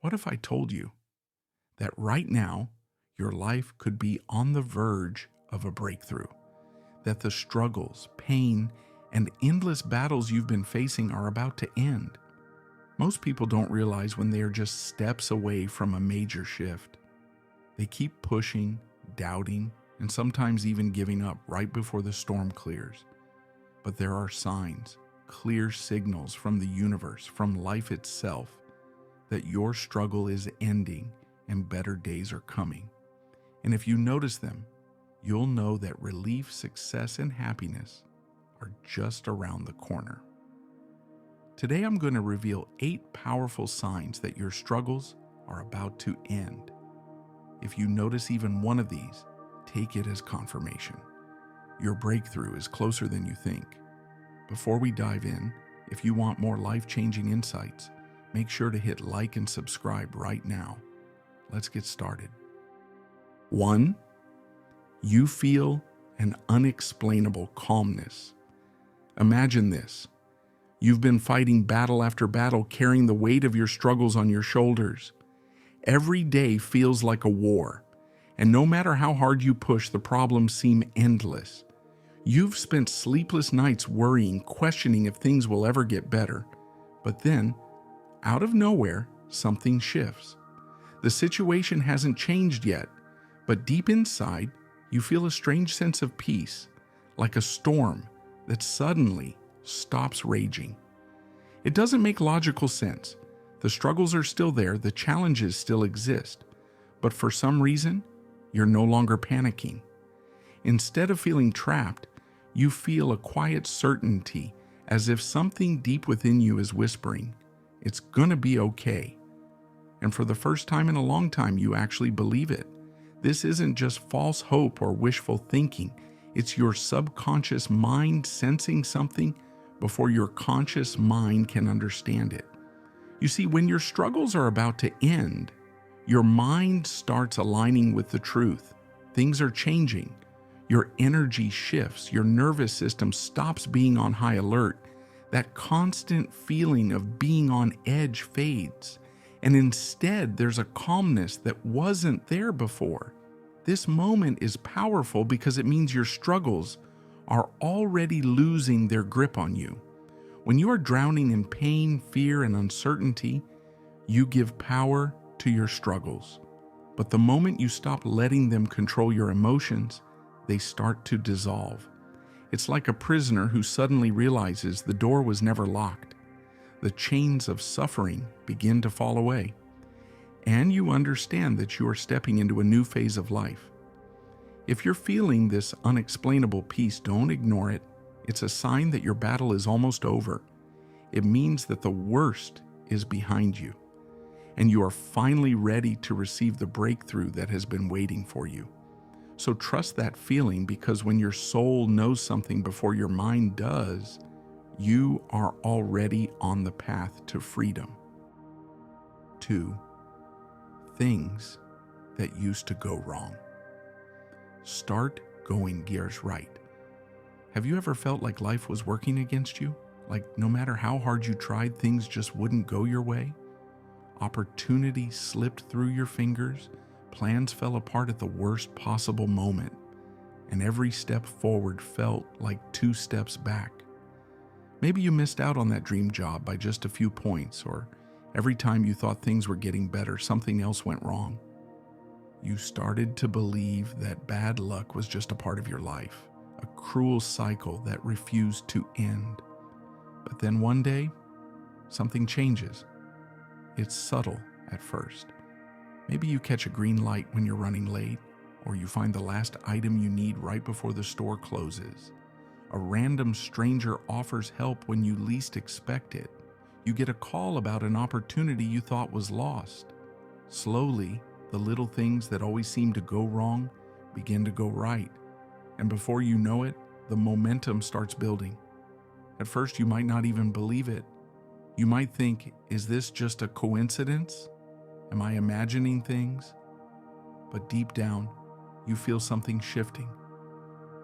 What if I told you that right now your life could be on the verge of a breakthrough? That the struggles, pain, and endless battles you've been facing are about to end? Most people don't realize when they are just steps away from a major shift. They keep pushing, doubting, and sometimes even giving up right before the storm clears. But there are signs, clear signals from the universe, from life itself, that your struggle is ending and better days are coming. And if you notice them, you'll know that relief, success, and happiness are just around the corner. Today I'm going to reveal 8 powerful signs that your struggles are about to end. If you notice even one of these, take it as confirmation. Your breakthrough is closer than you think. Before we dive in, if you want more life-changing insights, make sure to hit like and subscribe right now. Let's get started. 1. You feel an unexplainable calmness. Imagine this. You've been fighting battle after battle, carrying the weight of your struggles on your shoulders. Every day feels like a war, and no matter how hard you push, the problems seem endless. You've spent sleepless nights worrying, questioning if things will ever get better. But then, out of nowhere, something shifts. The situation hasn't changed yet, but deep inside, you feel a strange sense of peace, like a storm that suddenly stops raging. It doesn't make logical sense. The struggles are still there, the challenges still exist, but for some reason, you're no longer panicking. Instead of feeling trapped, you feel a quiet certainty, as if something deep within you is whispering, "It's gonna be okay." And for the first time in a long time, you actually believe it. This isn't just false hope or wishful thinking. It's your subconscious mind sensing something before your conscious mind can understand it. You see, when your struggles are about to end, your mind starts aligning with the truth. Things are changing. Your energy shifts. Your nervous system stops being on high alert. That constant feeling of being on edge fades. And instead, there's a calmness that wasn't there before. This moment is powerful because it means your struggles are already losing their grip on you. When you are drowning in pain, fear, and uncertainty, you give power to your struggles. But the moment you stop letting them control your emotions, they start to dissolve. It's like a prisoner who suddenly realizes the door was never locked. The chains of suffering begin to fall away, and you understand that you are stepping into a new phase of life. If you're feeling this unexplainable peace, don't ignore it. It's a sign that your battle is almost over. It means that the worst is behind you, and you are finally ready to receive the breakthrough that has been waiting for you. So trust that feeling, because when your soul knows something before your mind does, you are already on the path to freedom. 2. Things that used to go wrong. Start going gears right. Have you ever felt like life was working against you? Like no matter how hard you tried, things just wouldn't go your way? Opportunity slipped through your fingers, plans fell apart at the worst possible moment, and every step forward felt like 2 steps back. Maybe you missed out on that dream job by just a few points, or every time you thought things were getting better, something else went wrong. You started to believe that bad luck was just a part of your life, a cruel cycle that refused to end. But then one day, something changes. It's subtle at first. Maybe you catch a green light when you're running late, or you find the last item you need right before the store closes. A random stranger offers help when you least expect it. You get a call about an opportunity you thought was lost. Slowly, the little things that always seem to go wrong begin to go right. And before you know it, the momentum starts building. At first, you might not even believe it. You might think, is this just a coincidence? Am I imagining things? But deep down, you feel something shifting.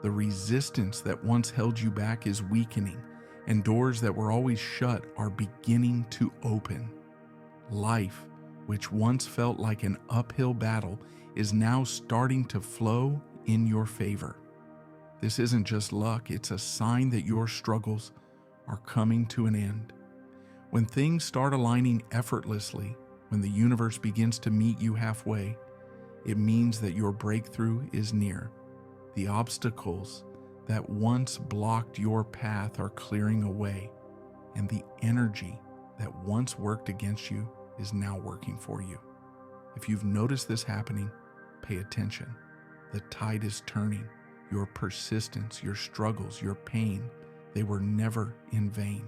The resistance that once held you back is weakening, and doors that were always shut are beginning to open. Life which once felt like an uphill battle, is now starting to flow in your favor. This isn't just luck, it's a sign that your struggles are coming to an end. When things start aligning effortlessly, when the universe begins to meet you halfway, it means that your breakthrough is near. The obstacles that once blocked your path are clearing away, and the energy that once worked against you is now working for you. If you've noticed this happening, pay attention. The tide is turning. Your persistence, your struggles, your pain, they were never in vain.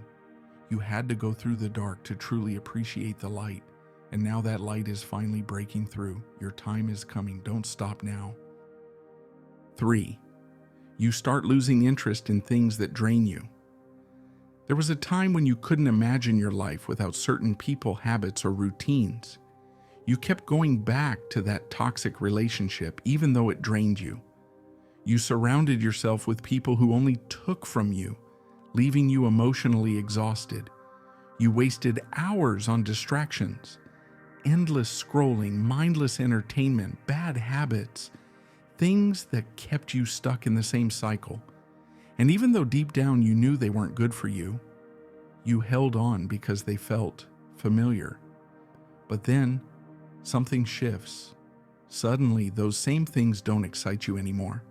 You had to go through the dark to truly appreciate the light, and now that light is finally breaking through. Your time is coming. Don't stop now. 3. You start losing interest in things that drain you. There was a time when you couldn't imagine your life without certain people, habits, or routines. You kept going back to that toxic relationship even though it drained you. You surrounded yourself with people who only took from you, leaving you emotionally exhausted. You wasted hours on distractions, endless scrolling, mindless entertainment, bad habits, things that kept you stuck in the same cycle. And even though deep down you knew they weren't good for you, you held on because they felt familiar. But then something shifts. Suddenly, those same things don't excite you anymore.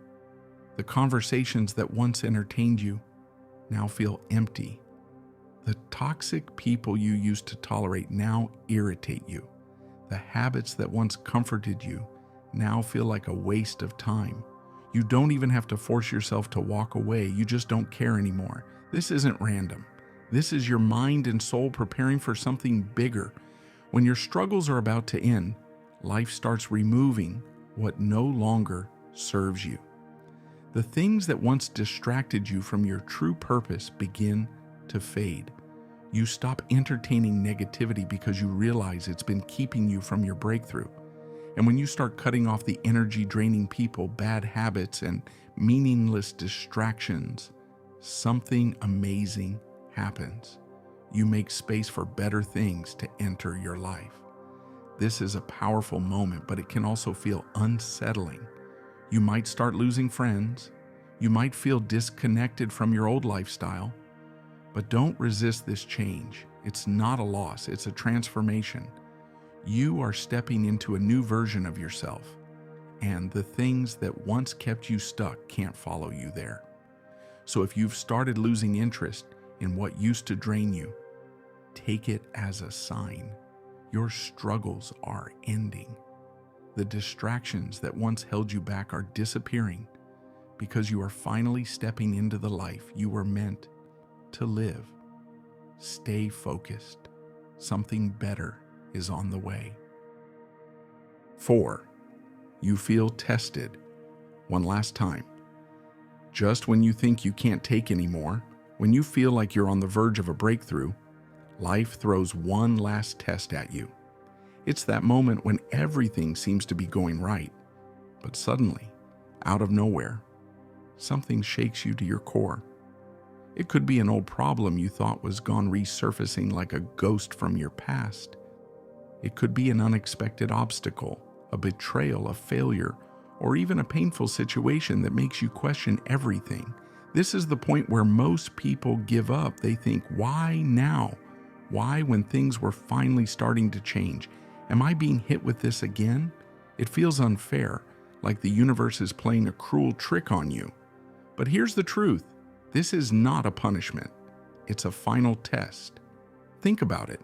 The conversations that once entertained you now feel empty. The toxic people you used to tolerate now irritate you. The habits that once comforted you now feel like a waste of time. You don't even have to force yourself to walk away. You just don't care anymore. This isn't random. This is your mind and soul preparing for something bigger. When your struggles are about to end, life starts removing what no longer serves you. The things that once distracted you from your true purpose begin to fade. You stop entertaining negativity because you realize it's been keeping you from your breakthrough. And when you start cutting off the energy-draining people, bad habits, and meaningless distractions, something amazing happens. You make space for better things to enter your life. This is a powerful moment, but it can also feel unsettling. You might start losing friends. You might feel disconnected from your old lifestyle. But don't resist this change. It's not a loss, it's a transformation. You are stepping into a new version of yourself, and the things that once kept you stuck can't follow you there. So if you've started losing interest in what used to drain you, take it as a sign. Your struggles are ending. The distractions that once held you back are disappearing because you are finally stepping into the life you were meant to live. Stay focused. Something better is on the way. 4. You feel tested. One last time. Just when you think you can't take anymore, when you feel like you're on the verge of a breakthrough, life throws one last test at you. It's that moment when everything seems to be going right, but suddenly, out of nowhere, something shakes you to your core. It could be an old problem you thought was gone resurfacing like a ghost from your past. It could be an unexpected obstacle, a betrayal, a failure, or even a painful situation that makes you question everything. This is the point where most people give up. They think, why now? Why when things were finally starting to change? Am I being hit with this again? It feels unfair, like the universe is playing a cruel trick on you. But here's the truth. This is not a punishment. It's a final test. Think about it.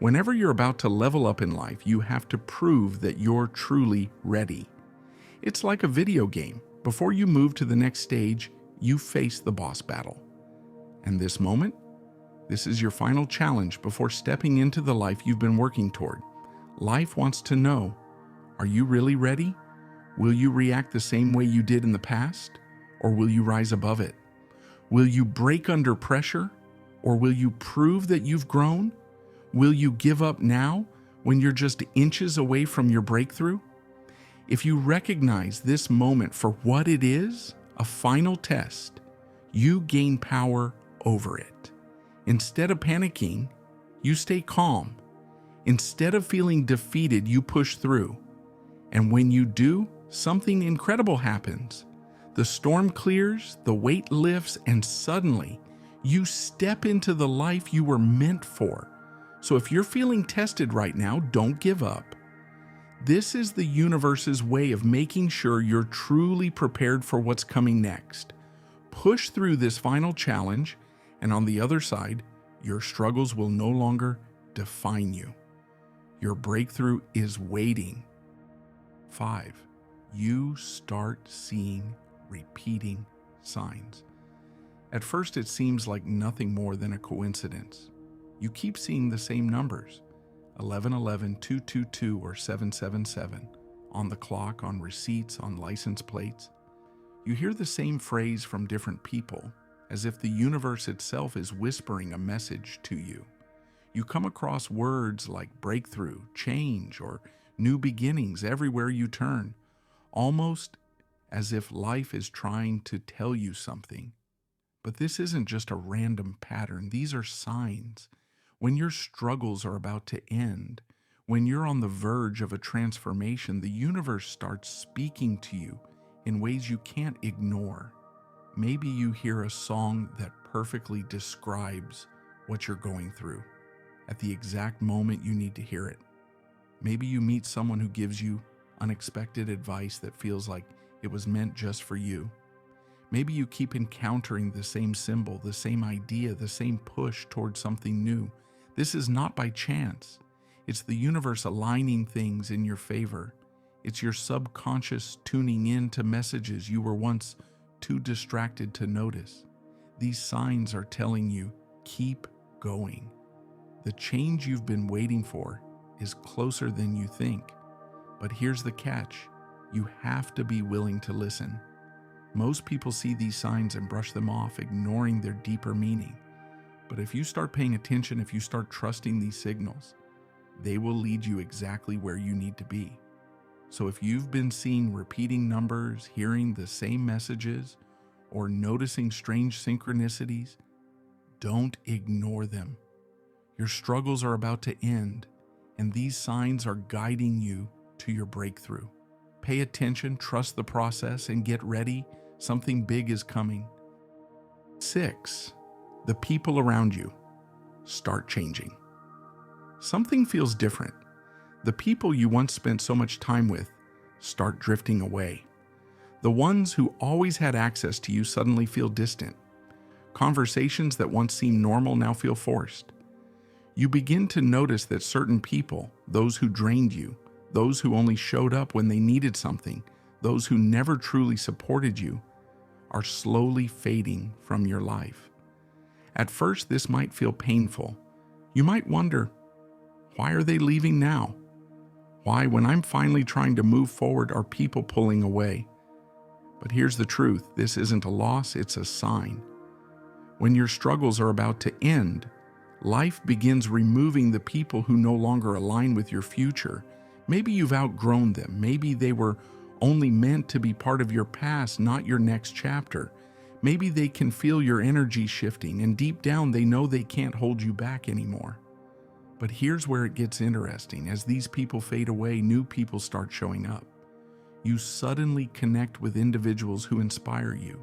Whenever you're about to level up in life, you have to prove that you're truly ready. It's like a video game. Before you move to the next stage, you face the boss battle. And this moment, this is your final challenge before stepping into the life you've been working toward. Life wants to know, are you really ready? Will you react the same way you did in the past? Or will you rise above it? Will you break under pressure? Or will you prove that you've grown? Will you give up now when you're just inches away from your breakthrough? If you recognize this moment for what it is, a final test, you gain power over it. Instead of panicking, you stay calm. Instead of feeling defeated, you push through. And when you do, something incredible happens. The storm clears, the weight lifts, and suddenly you step into the life you were meant for. So if you're feeling tested right now, don't give up. This is the universe's way of making sure you're truly prepared for what's coming next. Push through this final challenge, and on the other side, your struggles will no longer define you. Your breakthrough is waiting. 5. You start seeing repeating signs. At first, it seems like nothing more than a coincidence. You keep seeing the same numbers, 1111, 222, or 777, on the clock, on receipts, on license plates. You hear the same phrase from different people, as if the universe itself is whispering a message to you. You come across words like breakthrough, change, or new beginnings everywhere you turn, almost as if life is trying to tell you something. But this isn't just a random pattern. These are signs. When your struggles are about to end, when you're on the verge of a transformation, the universe starts speaking to you in ways you can't ignore. Maybe you hear a song that perfectly describes what you're going through at the exact moment you need to hear it. Maybe you meet someone who gives you unexpected advice that feels like it was meant just for you. Maybe you keep encountering the same symbol, the same idea, the same push towards something new. This is not by chance. It's the universe aligning things in your favor. It's your subconscious tuning in to messages you were once too distracted to notice. These signs are telling you, keep going. The change you've been waiting for is closer than you think. But here's the catch. You have to be willing to listen. Most people see these signs and brush them off, ignoring their deeper meaning. But if you start paying attention, if you start trusting these signals, they will lead you exactly where you need to be. So if you've been seeing repeating numbers, hearing the same messages, or noticing strange synchronicities, don't ignore them. Your struggles are about to end, and these signs are guiding you to your breakthrough. Pay attention, trust the process, and get ready. Something big is coming. 6. The people around you start changing. Something feels different. The people you once spent so much time with start drifting away. The ones who always had access to you suddenly feel distant. Conversations that once seemed normal now feel forced. You begin to notice that certain people, those who drained you, those who only showed up when they needed something, those who never truly supported you, are slowly fading from your life. At first, this might feel painful. You might wonder, why are they leaving now? Why, when I'm finally trying to move forward, are people pulling away? But here's the truth. This isn't a loss, it's a sign. When your struggles are about to end, life begins removing the people who no longer align with your future. Maybe you've outgrown them. Maybe they were only meant to be part of your past, not your next chapter. Maybe they can feel your energy shifting, and deep down they know they can't hold you back anymore. But here's where it gets interesting. As these people fade away, new people start showing up. You suddenly connect with individuals who inspire you,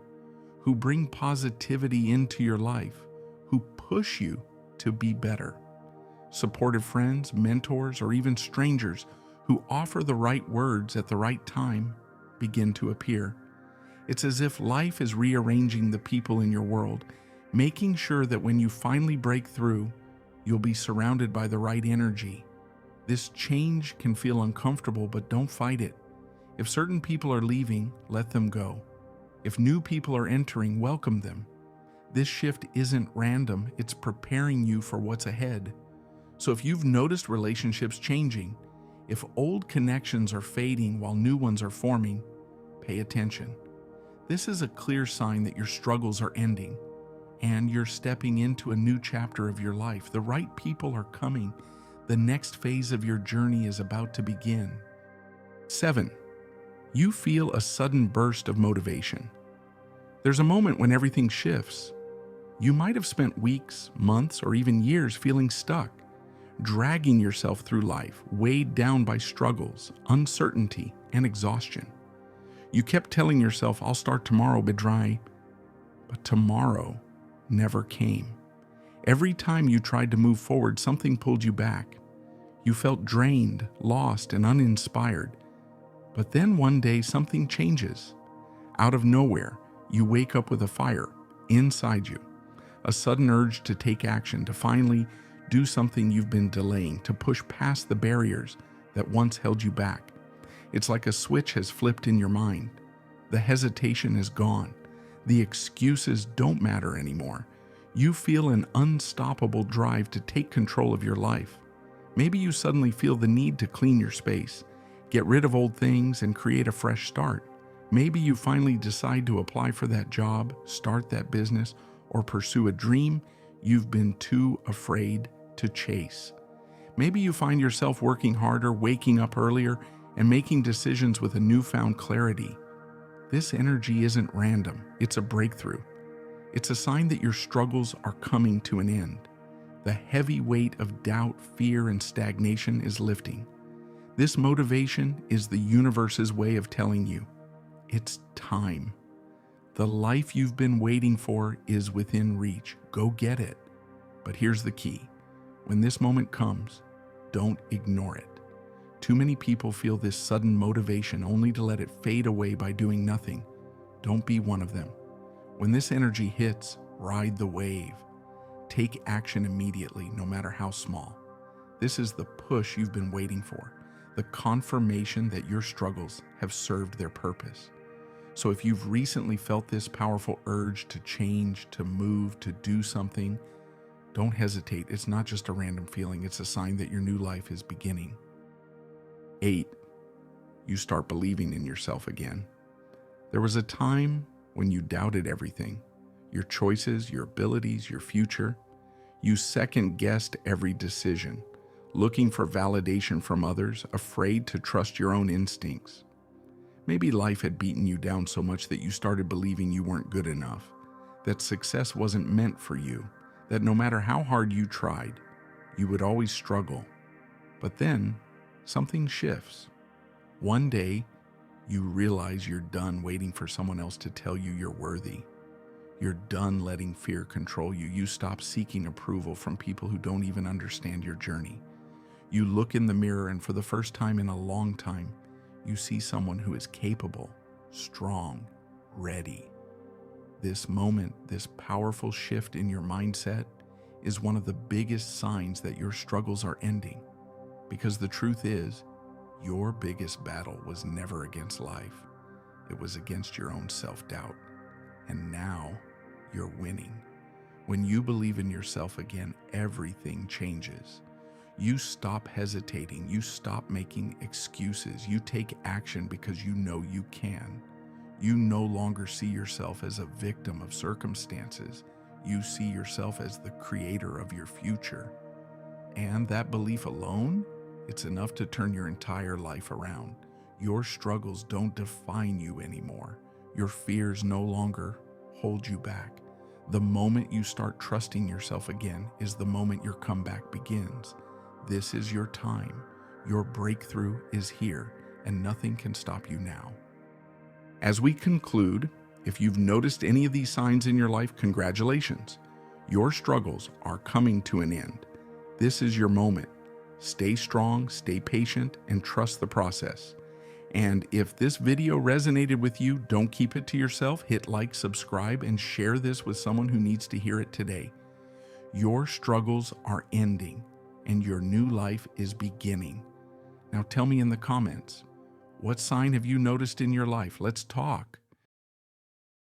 who bring positivity into your life, who push you to be better. Supportive friends, mentors, or even strangers who offer the right words at the right time begin to appear. It's as if life is rearranging the people in your world, making sure that when you finally break through, you'll be surrounded by the right energy. This change can feel uncomfortable, but don't fight it. If certain people are leaving, let them go. If new people are entering, welcome them. This shift isn't random, it's preparing you for what's ahead. So if you've noticed relationships changing, if old connections are fading while new ones are forming, pay attention. This is a clear sign that your struggles are ending and you're stepping into a new chapter of your life. The right people are coming. The next phase of your journey is about to begin. 7. You feel a sudden burst of motivation. There's a moment when everything shifts. You might have spent weeks, months, or even years feeling stuck, dragging yourself through life, weighed down by struggles, uncertainty, and exhaustion. You kept telling yourself, I'll start tomorrow, but tomorrow never came. Every time you tried to move forward, something pulled you back. You felt drained, lost, and uninspired. But then one day something changes. Out of nowhere, you wake up with a fire inside you, a sudden urge to take action, to finally do something you've been delaying, to push past the barriers that once held you back. It's like a switch has flipped in your mind. The hesitation is gone. The excuses don't matter anymore. You feel an unstoppable drive to take control of your life. Maybe you suddenly feel the need to clean your space, get rid of old things, and create a fresh start. Maybe you finally decide to apply for that job, start that business, or pursue a dream you've been too afraid to chase. Maybe you find yourself working harder, waking up earlier, and making decisions with a newfound clarity. This energy isn't random, it's a breakthrough. It's a sign that your struggles are coming to an end. The heavy weight of doubt, fear, and stagnation is lifting. This motivation is the universe's way of telling you, it's time. The life you've been waiting for is within reach. Go get it. But here's the key. When this moment comes, don't ignore it. Too many people feel this sudden motivation only to let it fade away by doing nothing. Don't be one of them. When this energy hits, ride the wave. Take action immediately, no matter how small. This is the push you've been waiting for, the confirmation that your struggles have served their purpose. So if you've recently felt this powerful urge to change, to move, to do something, don't hesitate. It's not just a random feeling. It's a sign that your new life is beginning. 8. You start believing in yourself again. There was a time when you doubted everything, your choices, your abilities, your future. You second-guessed every decision, looking for validation from others, afraid to trust your own instincts. Maybe life had beaten you down so much that you started believing you weren't good enough, that success wasn't meant for you, that no matter how hard you tried, you would always struggle. But then, something shifts. One day, you realize you're done waiting for someone else to tell you you're worthy. You're done letting fear control you. You stop seeking approval from people who don't even understand your journey. You look in the mirror, and for the first time in a long time, you see someone who is capable, strong, ready. This moment, this powerful shift in your mindset, is one of the biggest signs that your struggles are ending. Because the truth is, your biggest battle was never against life. It was against your own self-doubt. And now, you're winning. When you believe in yourself again, everything changes. You stop hesitating. You stop making excuses. You take action because you know you can. You no longer see yourself as a victim of circumstances. You see yourself as the creator of your future. And that belief alone, it's enough to turn your entire life around. Your struggles don't define you anymore. Your fears no longer hold you back. The moment you start trusting yourself again is the moment your comeback begins. This is your time. Your breakthrough is here, and nothing can stop you now. As we conclude, if you've noticed any of these signs in your life, congratulations. Your struggles are coming to an end. This is your moment. Stay strong, stay patient, and trust the process. And if this video resonated with you, don't keep it to yourself. Hit like, subscribe, and share this with someone who needs to hear it today. Your struggles are ending, and your new life is beginning. Now tell me in the comments, what sign have you noticed in your life? Let's talk.